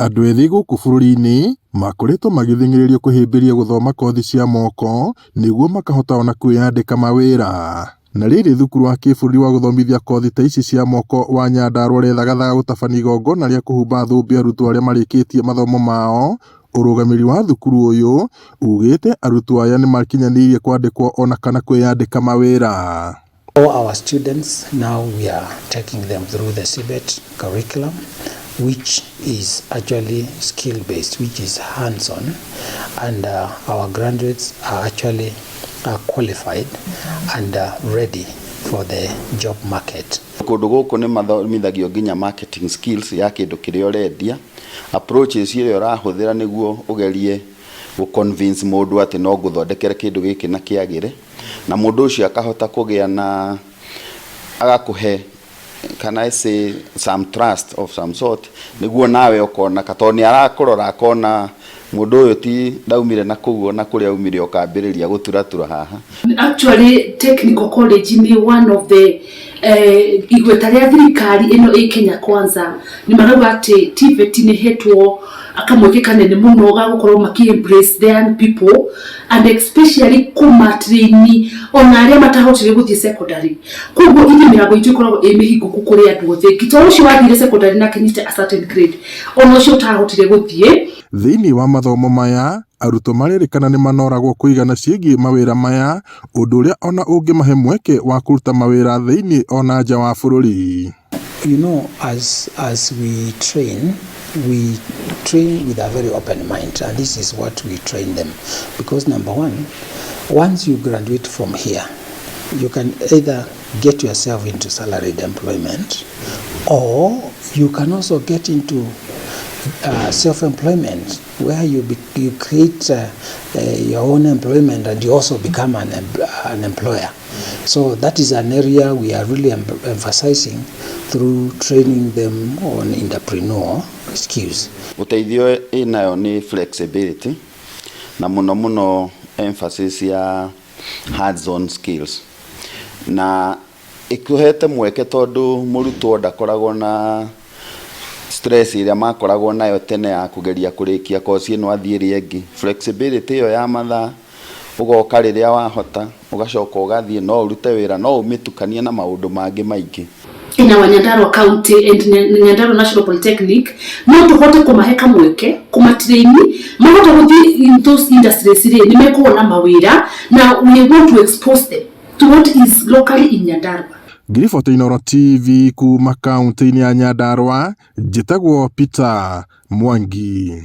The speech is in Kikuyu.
Andũ ethĩ gũkũ bũrũri-inĩ makoretwo magĩthing'ĩrĩrio kũhĩmbĩria gũthoma kothi cia moko nĩguo makahota ona kwĩyandĩka mawĩra. Na rĩrĩ thukuru wa kĩbũrũri wa gũthomithia kothi ta ici cia moko wa Nyandarua ũrethagathaga gũtabania igongona rĩa kũhumba thũmbĩ arutwo arĩa marĩkĩtie mathomo mao. Ũrũgamĩrĩri wa thukuru ũyũ ugĩte arutwo aya nĩ makinyanĩirie kwandĩkwo ona kana kwĩyandĩka mawĩra. All our students now we are taking them through the CBET curriculum, which is actually skill based, which is hands on, and our graduates are actually qualified and ready for the job market. Kũndũ gũkũ nĩ mathomithagio nginya marketing skills ya kĩndũ kĩrĩa ũrendia, approaches iria ũrahũthĩra nĩguo ũgerie convince mũndũ atĩ no gũthondekera kĩndũ gĩkĩ na kĩagĩre, na mũndũ ũcio akahota kũgĩa na agakũhe, can I say, some trust of some sort, nĩguo nawe ũkona katoni arakũrora akona mũndũ ũyũ ti ndaumire na kũguo na kũrĩa umire ũkambĩrĩria gũturatura haha. Actually, technical college ni one of the igweta rĩa thirikari ĩno ĩ Kenya Kwanza nĩ marauga atĩ TVET nĩ hetwo akamweke kanene mũno gagũkorwo maki-embrace the young people and especially kuma-traini ona arĩa matahotire gũthiĩ secondary. Koguo ithĩ mĩrango itũ ĩkoragwo ĩ mĩhingũku kũrĩ andũ othe. Ngito ũcio wathire secondary na kinyite a certain grade ona ũcio ũtahotire gũthiĩ. Thĩinĩ wa mathomo maya arutwo marerĩkana nĩ manoragwo kũigana ciĩgiĩ mawĩra maya, ũndũ ũrĩa ona ũngĩmahe mweke wa kũruta mawĩra thĩinĩ ona nja wa bũrũri. You know, as we train with a very open mind, and this is what we train them, because number one, once you graduate from here, you can either get yourself into salaried employment, or you can also get into self-employment, where you create your own employment and you also become an employer. So that is an area we are really emphasizing through training them on entrepreneur skills. Uteithio inayo ni flexibility na muno emphasis ya hands-on skills. Na ikuhete mweke tondu murutwo ndakoragwo na stress iria makoragwo nayo tene ya kugeria kurikia kosi ino athiĩ ĩngĩ. Flexibility iyo ya mathaa ugoka rĩrĩa wahota ugacoka ugathie no urute wĩra no umitukanie na maundu mangĩ maingĩ. In our Nyandarua County and Nyandarua National Polytechnic, no tuhote kumaheka mweke, kumatraini, mahote gũthiĩ in those industries nĩ mekuona mawĩra, na we want to expose them to what is locally in Nyandarua. Ngiriboto Inooro TV kuma kaunti-inĩ ya Nyandarua, njĩtagwo Peter Mwangi.